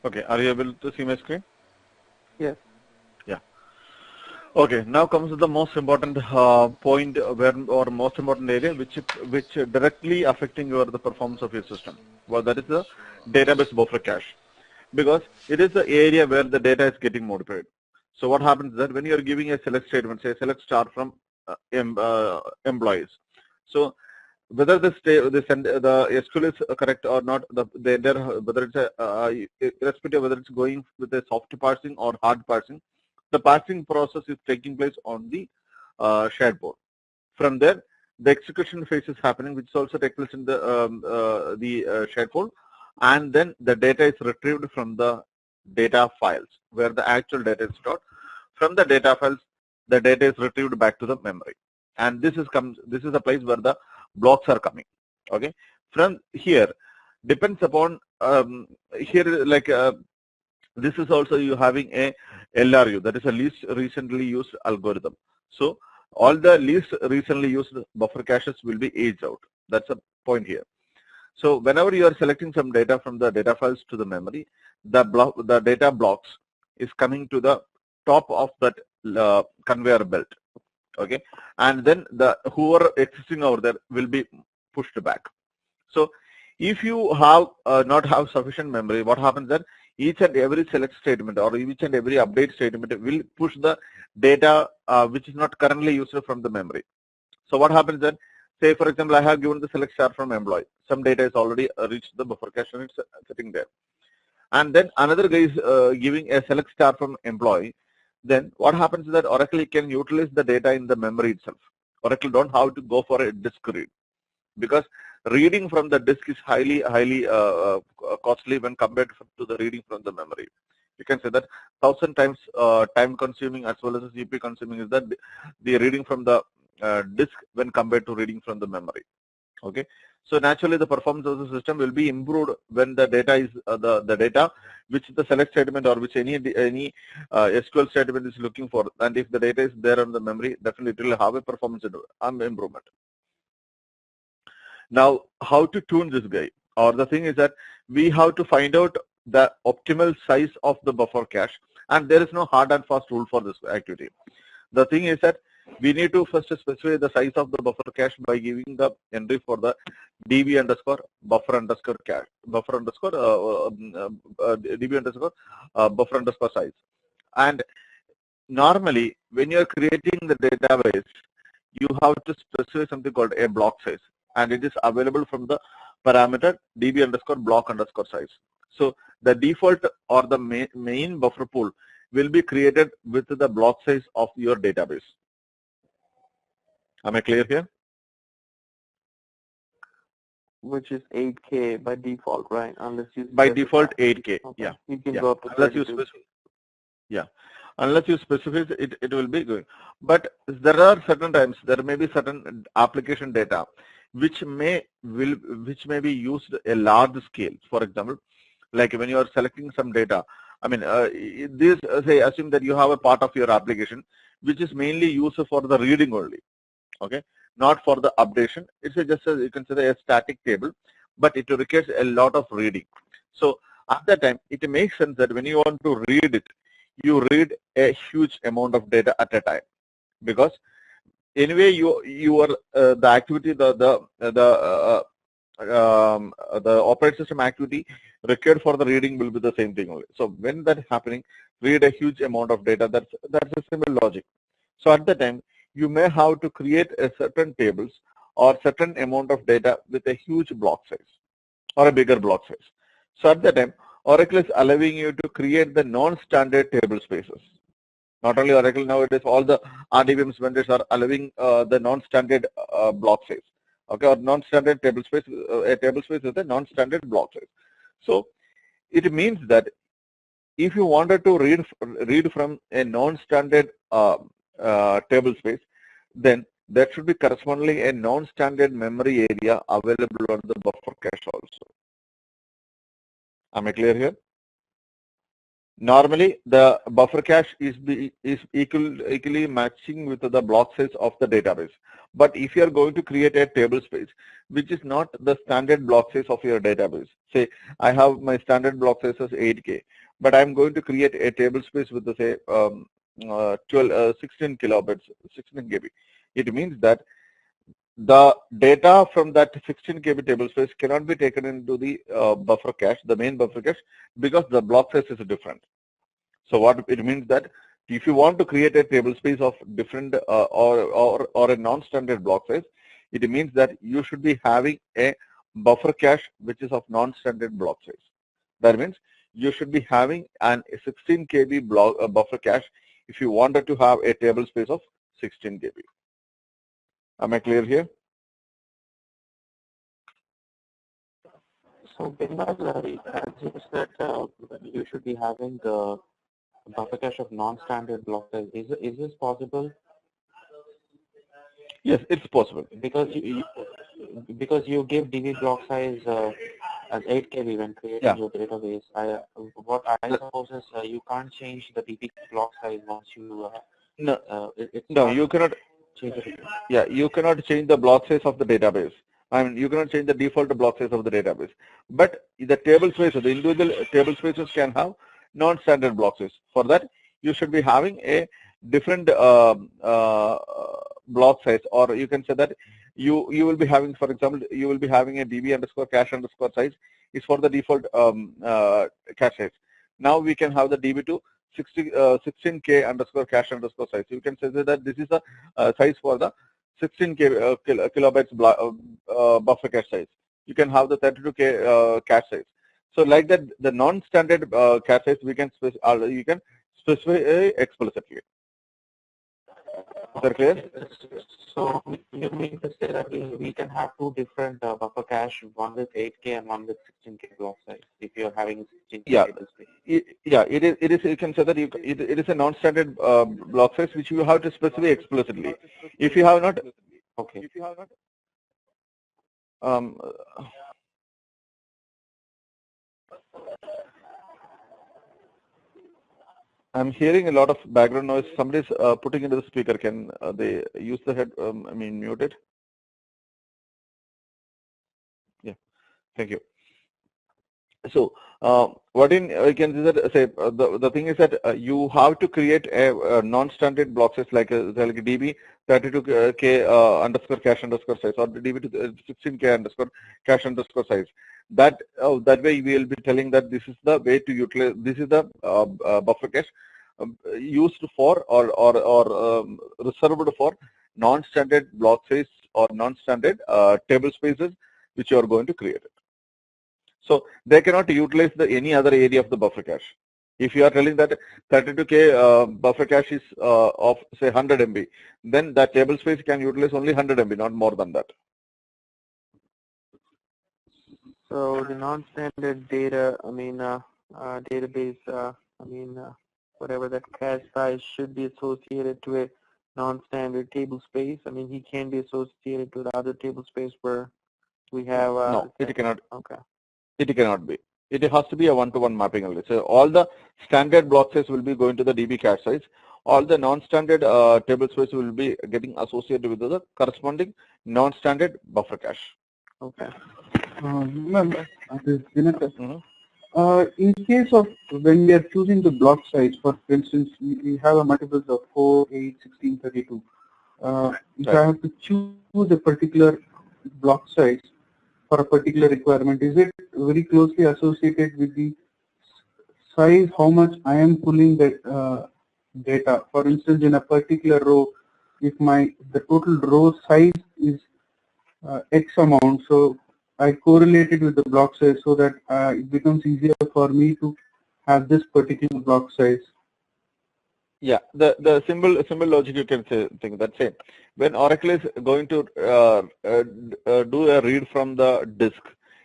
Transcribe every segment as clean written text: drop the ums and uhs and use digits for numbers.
Okay, are you able to see my screen? Yes. Yeah. Okay, now comes to the most important point where, or most important area which directly affecting the performance of your system. Well, that is the database buffer cache, because it is the area where the data is getting modified. So what happens is that when you are giving a select statement, say select star from employees. So whether the SQL is correct or not, whether it's irrespective whether it's going with a soft parsing or hard parsing, the parsing process is taking place on the shared board. From there, the execution phase is happening, which also takes place in the shared board, and then the data is retrieved from the data files where the actual data is stored. From the data files, the data is retrieved back to the memory, and this is the place where the blocks are coming. Okay, from here depends upon here like this is also you having a LRU, that is a least recently used algorithm. So all the least recently used buffer caches will be aged out. That's a point here. So whenever you are selecting some data from the data files to the memory, the data blocks is coming to the top of that conveyor belt. Okay, and then the whoever existing over there will be pushed back. So if you have not have sufficient memory, what happens then? Each and every select statement or each and every update statement will push the data which is not currently used from the memory. So what happens then? Say for example, I have given the select star from employee. Some data is already reached the buffer cache and it's sitting there. And then another guy is giving a select star from employee. Then what happens is that Oracle can utilize the data in the memory itself. Oracle don't have to go for a disk read, because reading from the disk is highly costly when compared to the reading from the memory. You can say that 1,000 times time consuming as well as CPU consuming is that the reading from the disk when compared to reading from the memory. Okay, so naturally the performance of the system will be improved when the data is the data which the select statement or which any SQL statement is looking for, and if the data is there on the memory, definitely it will have a performance improvement. Now, how to tune this guy? Or the thing is that we have to find out the optimal size of the buffer cache, and there is no hard and fast rule for this activity. The thing is that we need to first specify the size of the buffer cache by giving the entry for the DB underscore buffer underscore cache, buffer underscore DB underscore buffer underscore size. And normally, when you are creating the database, you have to specify something called a block size, and it is available from the parameter DB underscore block underscore size. So the default or the main buffer pool will be created with the block size of your database. Am I clear here? Which is 8K by default, right? Unless you by default 8K. Okay. Yeah. You can yeah. go up to Unless you 32. yeah. Unless you specify it, it will be going. But there are certain times there may be certain application data which may be used a large scale. For example, like when you are selecting some data, I mean, this say assume that you have a part of your application which is mainly used for the reading only. Okay, not for the updation. It's just you can say a static table, but it requires a lot of reading. So at that time, it makes sense that when you want to read it, you read a huge amount of data at a time, because anyway your the activity the operating system activity required for the reading will be the same thing only. So when that is happening, read a huge amount of data. That's a simple logic. So at the time, you may have to create a certain tables or certain amount of data with a huge block size or a bigger block size. So at that time, Oracle is allowing you to create the non-standard table spaces. Not only Oracle, nowadays all the RDBMS vendors are allowing the non-standard block size. Okay, or non-standard table space, a table space with a non-standard block size. So it means that if you wanted to read from a non-standard table space, then there should be correspondingly a non-standard memory area available on the buffer cache also. Am I clear here? Normally, the buffer cache is equally matching with the block size of the database. But if you are going to create a table space, which is not the standard block size of your database, say I have my standard block size as 8K, but I'm going to create a table space with the say 16 kilobytes, 16 KB. It means that the data from that 16 KB table space cannot be taken into the buffer cache, the main buffer cache, because the block size is different. So what it means that if you want to create a table space of different or a non-standard block size, it means that you should be having a buffer cache which is of non-standard block size. That means you should be having an 16 KB buffer cache if you wanted to have a table space of 16 KB. Am I clear here? So, Binbal, as you said, you should be having the buffer cache of non-standard block size. Is this possible? Yes, it's possible. Because you give DB block size as 8 KB when creating your database. What I suppose is you can't change the DB block size once you no, you cannot change it. Yeah, you cannot change the block size of the database. I mean, you cannot change the default block size of the database. But the table space, the individual table spaces can have non-standard block size. For that, you should be having a different block size, or you can say that you will be having, for example, you will be having a DB underscore cache underscore size is for the default cache size. Now we can have the DB to 16K underscore cache underscore size. You can say that this is the size for the 16K kilobytes buffer cache size. You can have the 32K cache size. So like that, the non-standard cache size you can specify explicitly. Is that clear? So you mean to say that we can have two different buffer cache, one with 8K and one with 16K block size, if you're having 16K table space? It is. You can say that it is a non-standard block size which you have to specify explicitly. If you have not, okay. If you have not, I'm hearing a lot of background noise. Somebody's putting into the speaker. Can they use the head? Mute it. Yeah, thank you. So what I can say that the thing is that you have to create a non-standard block size like DB 32K underscore cache underscore size, or DB to 16K underscore cache underscore size. That way we will be telling that this is the way to utilize. This is the buffer cache used for or reserved for non-standard block size or non-standard table spaces which you are going to create it. So they cannot utilize any other area of the buffer cache. If you are telling that 32K buffer cache is of say 100 MB, then that table space can utilize only 100 MB, not more than that. So the non-standard data, database, whatever that cache size should be associated to a non-standard table space. I mean, he can be associated to the other table space where we have. No, it cannot. Okay. It cannot be. It has to be a one-to-one mapping only. So all the standard block size will be going to the DB cache size. All the non-standard table space will be getting associated with the corresponding non-standard buffer cache. Okay. In case of when we are choosing the block size, for instance, we have a multiples of 4, 8, 16, 32. If I have to choose a particular block size for a particular requirement, is it very closely associated with the size, how much I am pulling the data? For instance, in a particular row, if the total row size is X amount, so I correlate it with the block size so that it becomes easier for me to have this particular block size. Yeah, the simple logic you can think that same. When Oracle is going to do a read from the disk,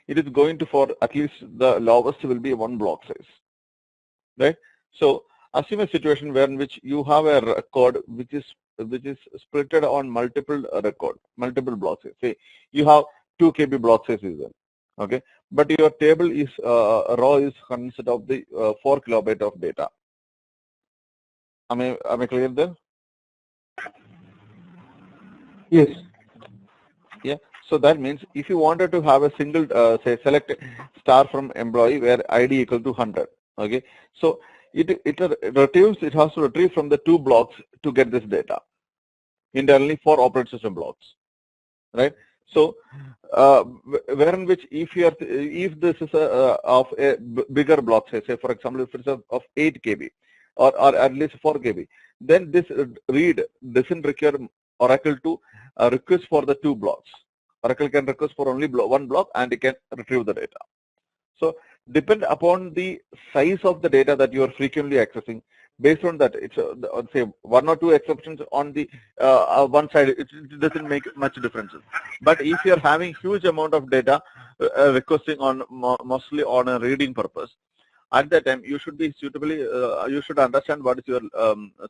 it is going to for at least the lowest will be one block size, right? So assume a situation where in which you have a record which is splitted on multiple multiple block size. Say you have 2 KB block size is there. Okay, but your table is raw is consist of the 4 kilobyte of data. Am I clear there? Yes. Yeah. So that means if you wanted to have a single say select star from employee where ID equal to 100. Okay. So it retrieves, it has to retrieve from the 2 blocks to get this data. Internally 4 operating system blocks, right? So wherein which if this is of a bigger block, say for example if it's of 8 KB or at least 4 KB, then this read doesn't require Oracle to request for the 2 blocks. Oracle can request for only 1 block and it can retrieve the data. So depend upon the size of the data that you are frequently accessing. Based on that, it's say 1 or 2 exceptions on the one side, it doesn't make much difference. But if you are having huge amount of data requesting on mostly on a reading purpose, at that time you should be suitably you should understand what is your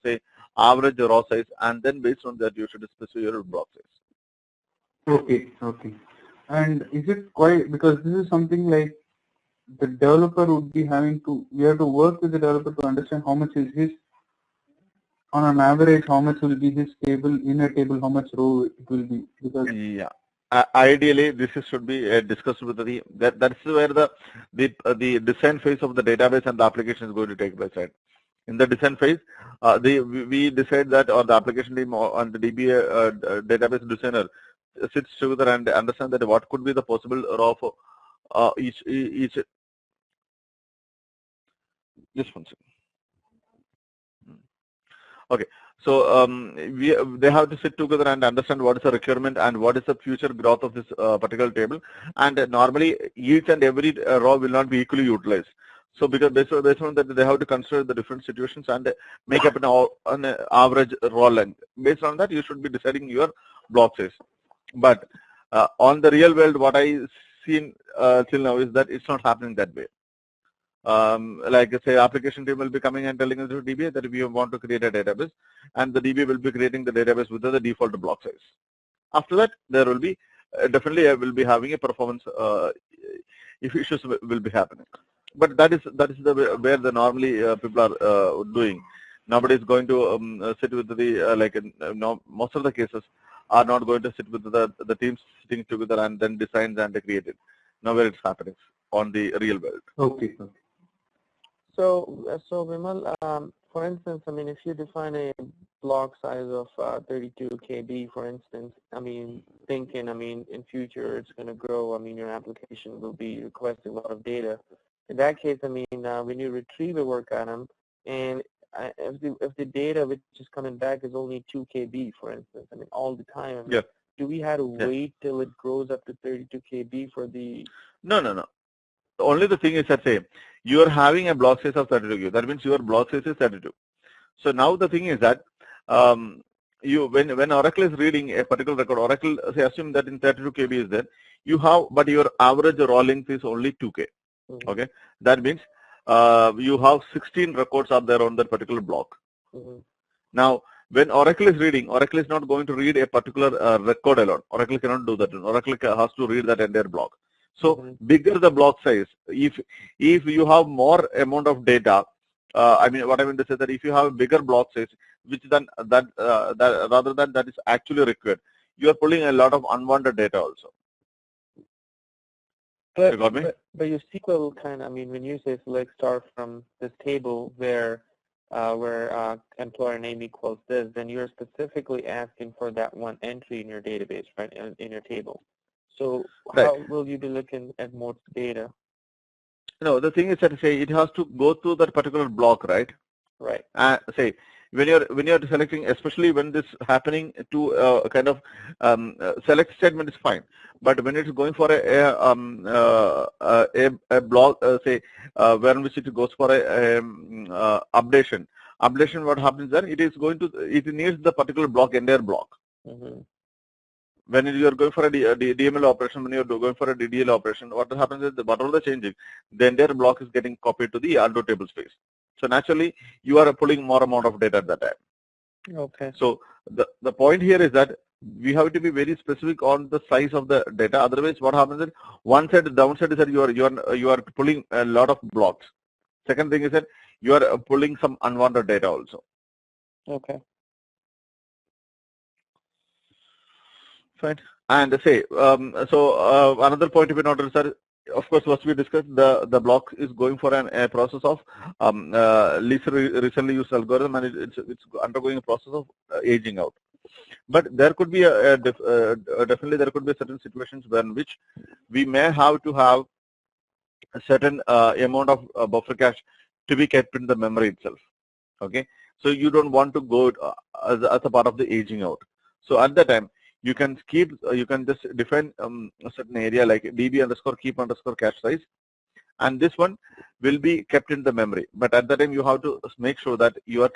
say average raw size, and then based on that you should specify your block size. Okay. Okay. And is it quite, because this is something like the developer would be having to, we have to work with the developer to understand how much is his, on an average, how much will be his table, in a table, how much row it will be. Because yeah. Ideally, this should be discussed with the that's where the design phase of the database and the application is going to take place. Right? In the design phase, we decide that, or the application team or on the DBA database designer sits together and understand that what could be the possible raw for each. Just one second. Okay. So they have to sit together and understand what is the requirement and what is the future growth of this particular table. And normally each and every row will not be equally utilized. So because based on that, they have to consider the different situations and make up an average row length. Based on that, you should be deciding your block size. But on the real world, what I seen till now is that it's not happening that way. Like say application team will be coming and telling us to DBA that we want to create a database, and the DBA will be creating the database with the default block size. After that, there will be definitely will be having a performance if issues will be happening. But that is the where the normally people are doing. Nobody is going to sit with the like no, most of the cases are not going to sit with the teams sitting together and then design and create it. Nowhere it's happening on the real world. okay. So Vimal, for instance, I mean, if you define a block size of 32 KB, for instance, I mean, thinking, I mean, in future it's going to grow. I mean, your application will be requesting a lot of data. In that case, I mean, when you retrieve a work item, and if the data which is coming back is only 2 KB, for instance, I mean, all the time, I mean, Yeah. do we have to wait till it grows up to 32 KB for the? No. Only the thing is that say you are having a block size of 32. That means your block size is 32. So now the thing is that when Oracle is reading a particular record, Oracle say assume that in 32 KB is there. You have, but your average raw length is only 2K. Mm-hmm. Okay, that means you have 16 records are there on that particular block. Mm-hmm. Now, when Oracle is reading, Oracle is not going to read a particular record alone. Oracle cannot do that. Oracle has to read that entire block. So bigger the block size, if you have more amount of data, I mean what I mean to say that if you have a bigger block size, which then that rather than that is actually required, you are pulling a lot of unwanted data also. But, you got me? But your SQL kind of, I mean, when you say select star from this table where employer name equals this, then you're specifically asking for that one entry in your database, right, in your table. So how will you be looking at more data? No, the thing is that say it has to go through that particular block, right? Right. Say when you're selecting, especially when this happening to kind of select statement is fine, but when it's going for a block, say where which it goes for a updation, what happens then? It needs the particular block, entire block. Mm-hmm. When you are going for a DML operation, when you are going for a DDL operation, what happens is whatever the changing, the entire block is getting copied to the Aldo table space. So naturally, you are pulling more amount of data at that time. Okay. So the point here is that we have to be very specific on the size of the data. Otherwise, what happens is one side, the downside is that you are pulling a lot of blocks. Second thing is that you are pulling some unwanted data also. Okay. Fine. And say another point to be noted is that, of course, what we discussed, the block is going for a process of least recently used algorithm, and it's undergoing a process of aging out. But there could be definitely there could be certain situations in which we may have to have a certain amount of buffer cache to be kept in the memory itself. Okay, so you don't want to go as a part of the aging out. So at that time, you can just define a certain area like DB underscore keep underscore cache size, and this one will be kept in the memory. But at that time, you have to make sure that you are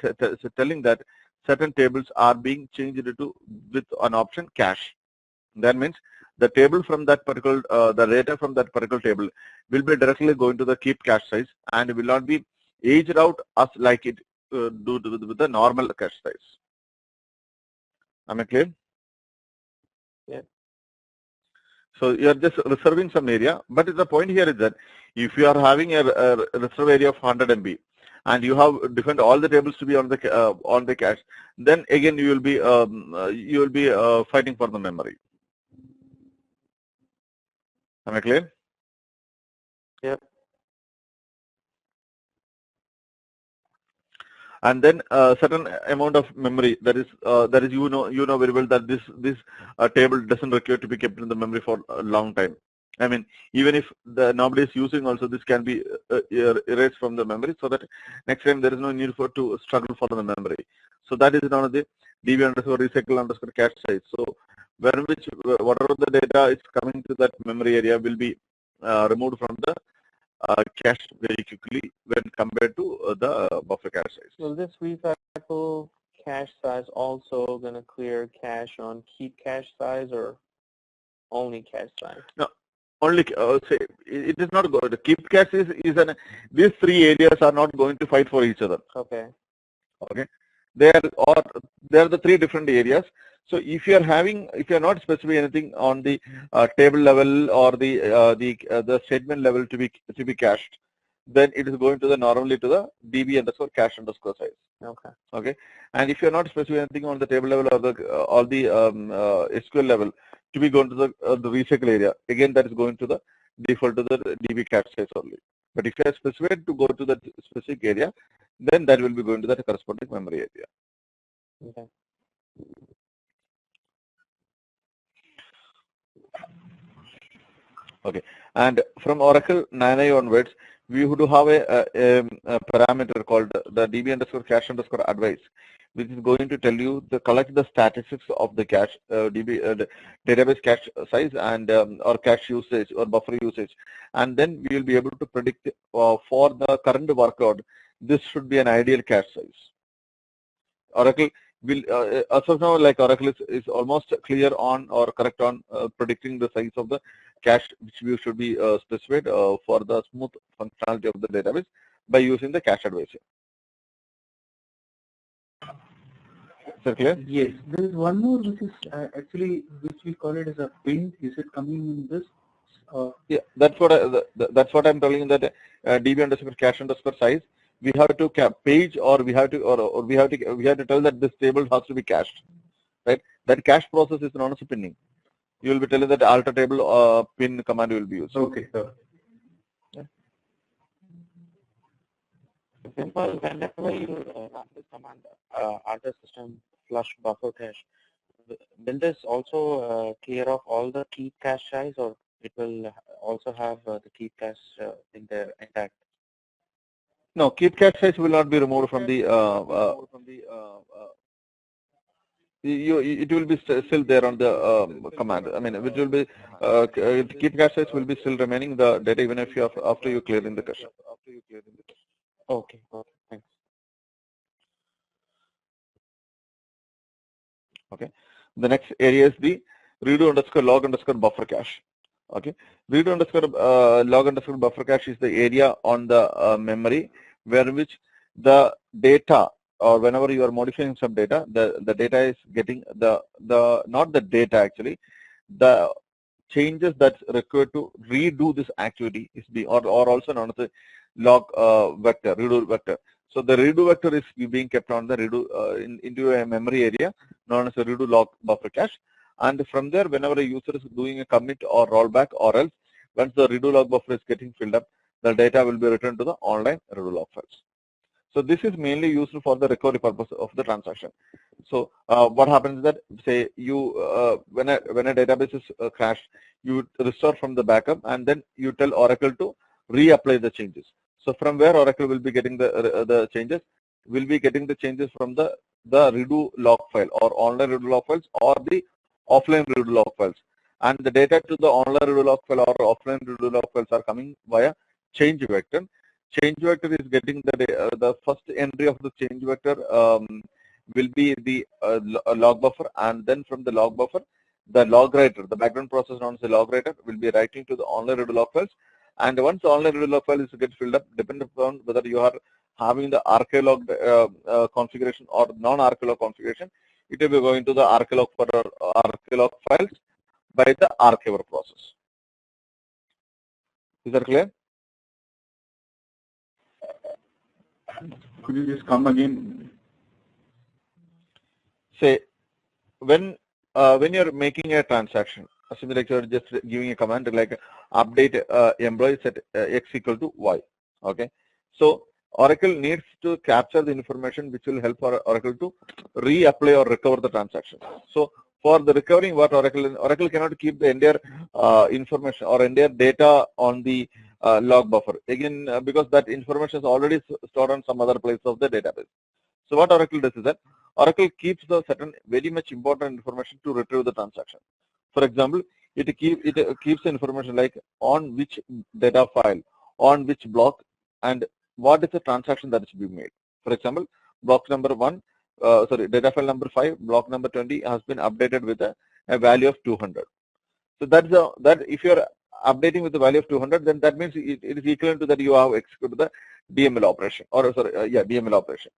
telling that certain tables are being changed with an option cache. That means the table from that particular, the data from that particular table will be directly going to the keep cache size and will not be aged out as like it do with the normal cache size. Am I clear? Yeah. So you are just reserving some area, but the point here is that if you are having a reserve area of 100 MB and you have defined all the tables to be on the cache, then again you will be fighting for the memory. Am I clear? Yep. And then certain amount of memory that is you know very well that this table doesn't require to be kept in the memory for a long time. I mean, even if nobody is using also, this can be erased from the memory, so that next time there is no need to struggle for the memory. So that is one of the DB underscore recycle underscore cache size. So whatever the data is coming to that memory area will be removed from the cache very quickly when compared to the buffer cache size. Will this recycle cache size also going to clear cache on keep cache size or only cache size? No, only say it is not going. The keep cache these three areas are not going to fight for each other. Okay. Okay, they are the three different areas. So if you are not specifying anything on the table level or the statement level to be cached, then it is going to normally to the DB underscore cache underscore size. Okay. Okay, and if you are not specifying anything on the table level or the SQL level to be going to the recycle area, again that is going to the default to the DB cache size only. But if you are specified to go to that specific area, then that will be going to that corresponding memory area. Okay. Okay, and from Oracle 9i onwards, we would have a parameter called the DB underscore cache underscore advice, which is going to tell you collect the statistics of the cache the database cache size and or cache usage or buffer usage, and then we will be able to predict for the current workload this should be an ideal cache size. Oracle will as of now, like Oracle is almost clear on or correct on predicting the size of the cache which we should be specified for the smooth functionality of the database by using the cache advisor. Is that clear? Yes, there is one more which is actually which we call it as a pin. Is it coming in this? Yeah, that's what I'm telling you, that DB underscore cache underscore size. We have to page or we have to tell that this table has to be cached, right? That cache process is known as pinning. You will be telling that alter table pin command will be used. Okay, sir. Yeah. Simple. Whenever you run this command, alter system flush buffer cache, will this also clear off all the keep cache size, or it will also have the keep cache in there intact? No, keep cache size will not be removed from the it will be still there on the command. I mean, which will be keep cache size will be still remaining the data even if you after you clearing the cache. Okay. Okay. Thanks. Okay. The next area is the redo underscore log underscore buffer cache. Okay. Redo underscore log underscore buffer cache is the area on the memory where which the data or whenever you are modifying some data, the data is getting not the data actually, the changes that's required to redo this activity is or also known as a log vector, redo vector. So the redo vector is being kept on the redo into a memory area known as a redo log buffer cache. And from there, whenever a user is doing a commit or rollback, or else once the redo log buffer is getting filled up, the data will be returned to the online redo log files. So this is mainly used for the recovery purpose of the transaction. So what happens is that, say you when a database is crashed, you restore from the backup, and then you tell Oracle to reapply the changes. So from where Oracle will be getting the changes? Will be getting the changes from the redo log file or online redo log files or the offline redo log files. And the data to the online redo log file or offline redo log files are coming via change vector. Change vector is getting the first entry of the change vector will be the log buffer, and then from the log buffer, the log writer, the background process known as the log writer, will be writing to the online redo log files. And once the online redo log file is get filled up, depending upon whether you are having the archlog configuration or non-archlog configuration, it will be going to the archlog files by the archiver process. Is that clear? Could you just come again? Say when you're making a transaction, assuming like you're just giving a command like update employee set x equal to y. Okay, so Oracle needs to capture the information which will help Oracle to reapply or recover the transaction. So for the recovering, what Oracle cannot keep the entire information or entire data on the log buffer again because that information is already stored on some other place of the database. So what Oracle does is that Oracle keeps the certain very much important information to retrieve the transaction. For example, it keeps the information like on which data file, on which block, and what is the transaction that is being made. For example, block number 1, data file number 5, block number 20 has been updated with a value of 200. So that if you are updating with the value of 200, then that means it is equivalent to that you have executed the DML operation DML operation.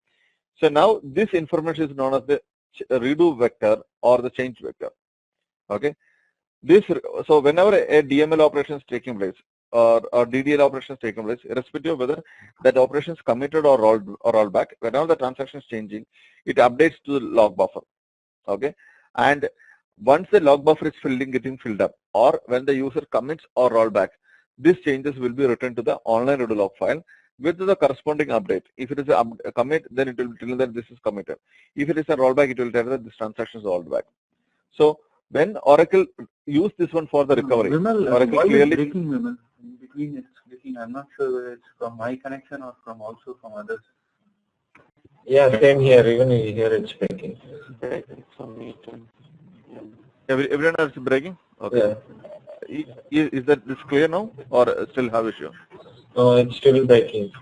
So now this information is known as the redo vector or the change vector. Okay. So whenever a DML operation is taking place or DDL operation is taking place, irrespective of whether that operation is committed or rolled back, whenever the transaction is changing, it updates to the log buffer. Okay. And once the log buffer is getting filled up, or when the user commits or rollback, these changes will be returned to the online redo log file with the corresponding update. If it is a commit, then it will tell that this is committed. If it is a rollback, it will tell that this transaction is rolled back. So when Oracle used this one for the recovery, Vimal, Oracle clearly breaking, Vimal. In between it's breaking. I'm not sure whether it's from my connection or also from others. Yeah, same here. Even here it's breaking. Everyone else is breaking. Okay. Yeah. Is that this clear now, or still have issue? No, it's still breaking.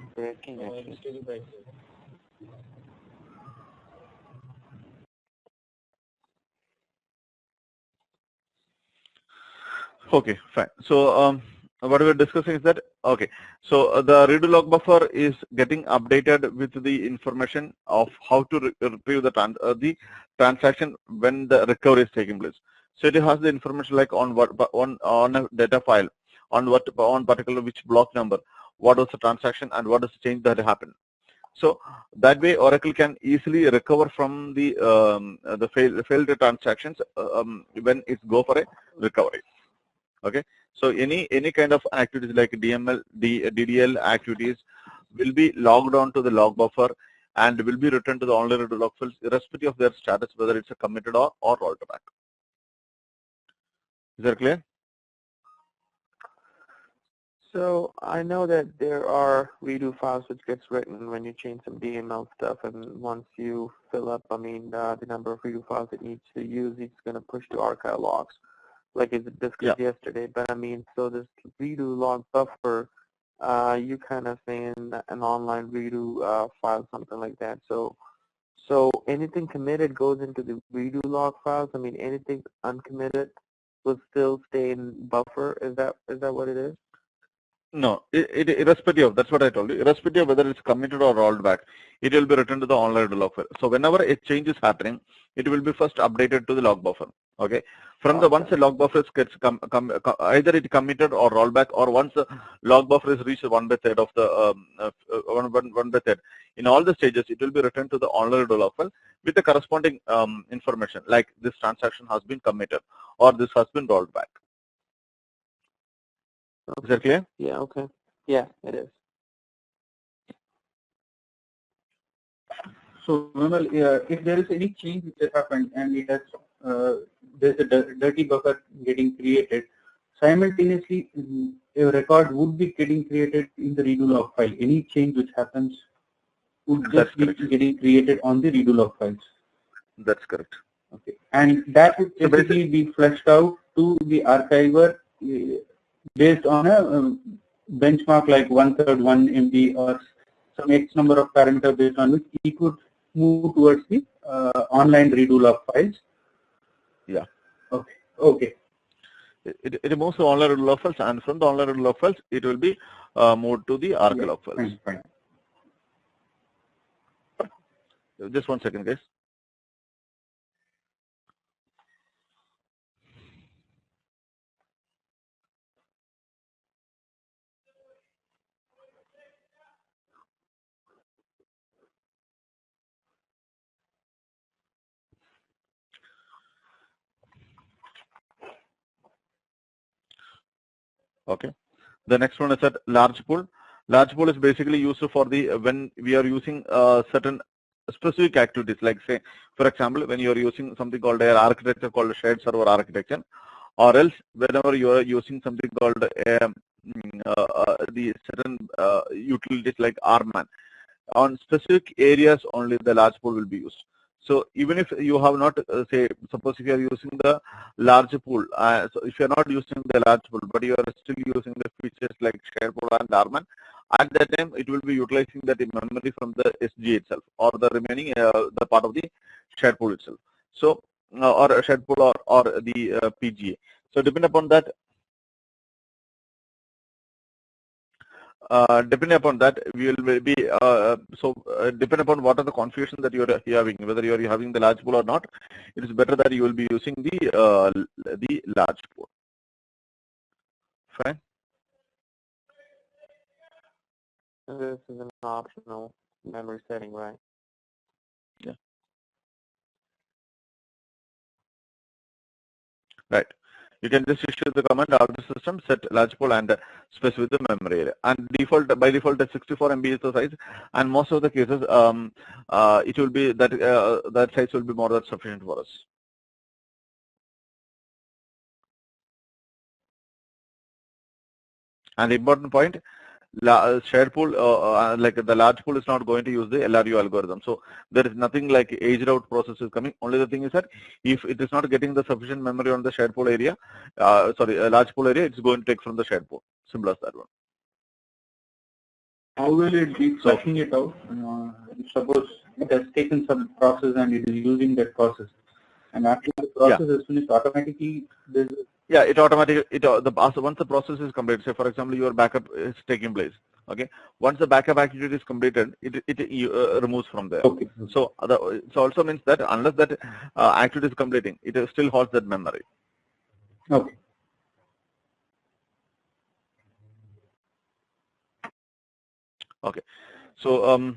Okay, fine. So what we're discussing is that, okay, so the redo log buffer is getting updated with the information of how to retrieve the transaction when the recovery is taking place. So it has the information like on a data file, on particular which block number, what was the transaction and what is the change that happened. So that way Oracle can easily recover from the failed transactions when it's go for a recovery. Okay, so any kind of activities like DDL activities will be logged on to the log buffer and will be returned to the online redo log files irrespective of their status, whether it's a committed or rolled back. Is that clear? So I know that there are redo files which gets written when you change some DML stuff, and once you fill up, the number of redo files it needs to use, it's going to push to archive logs, like it discussed yesterday. But so this redo log buffer, you kind of saying an online redo file, something like that. So anything committed goes into the redo log files. Anything uncommitted will still stay in buffer. Is that what it is? No, irrespective of, that's what I told you, irrespective of whether it's committed or rolled back, it will be returned to the online log file. So whenever a change is happening, it will be first updated to the log buffer. Okay. From the once the log buffer gets either it committed or rolled back, or once the log buffer is reached 1/3 of the 1/3, in all the stages, it will be returned to the online log file with the corresponding information like this transaction has been committed or this has been rolled back. Okay. Is that clear? Yeah, okay. Yeah, it is. So, Vimal, if there is any change which has happened and it has there's a dirty buffer getting created, simultaneously a record would be getting created in the redo log file. Any change which happens would just be getting created on the redo log files. That's correct. Okay, and that would basically be flushed out to the archiver based on a benchmark like 1/3 1 MB or some X number of parameters based on which it could move towards the online redo log files. Yeah. Okay. Okay. It moves to online redo log files, and from the online redo log files, it will be moved to the archive log files. Fine. Just 1 second, guys. Okay. The next one is that large pool. Large pool is basically used for the when we are using certain specific activities, like say, for example, when you are using something called an architecture called a shared server architecture, or else whenever you are using something called the certain utilities like RMAN. On specific areas only the large pool will be used. So even if you have not, say, suppose if you are using the large pool, so if you are not using the large pool, but you are still using the features like shared pool and RMAN, at that time it will be utilizing that memory from the SG itself, or the remaining the part of the shared pool itself. So or a shared pool or the PGA. So depending upon that, depending upon that, we will be depending upon what are the configuration that you are having, whether you are having the large pool or not, it is better that you will be using the large pool. Fine. This is an optional memory setting, right? Yeah. Right. You can just issue the command out the system set large pool and specify the memory area. And by default, the 64 MB is the size. And most of the cases, it will be that that size will be more than sufficient for us. And the important point, shared pool, like the large pool is not going to use the LRU algorithm. So there is nothing like aged out process is coming. Only the thing is that if it is not getting the sufficient memory on the shared pool area, large pool area, it's going to take from the shared pool. Simple as that one. How will it be flushing it out? Suppose it has taken some process and it is using that process, and after the process is finished, automatically it automatically once the process is completed. Say for example, your backup is taking place. Okay, once the backup activity is completed, it removes from there. Okay. So it also means that unless that activity is completing, it still holds that memory. Okay. Okay. So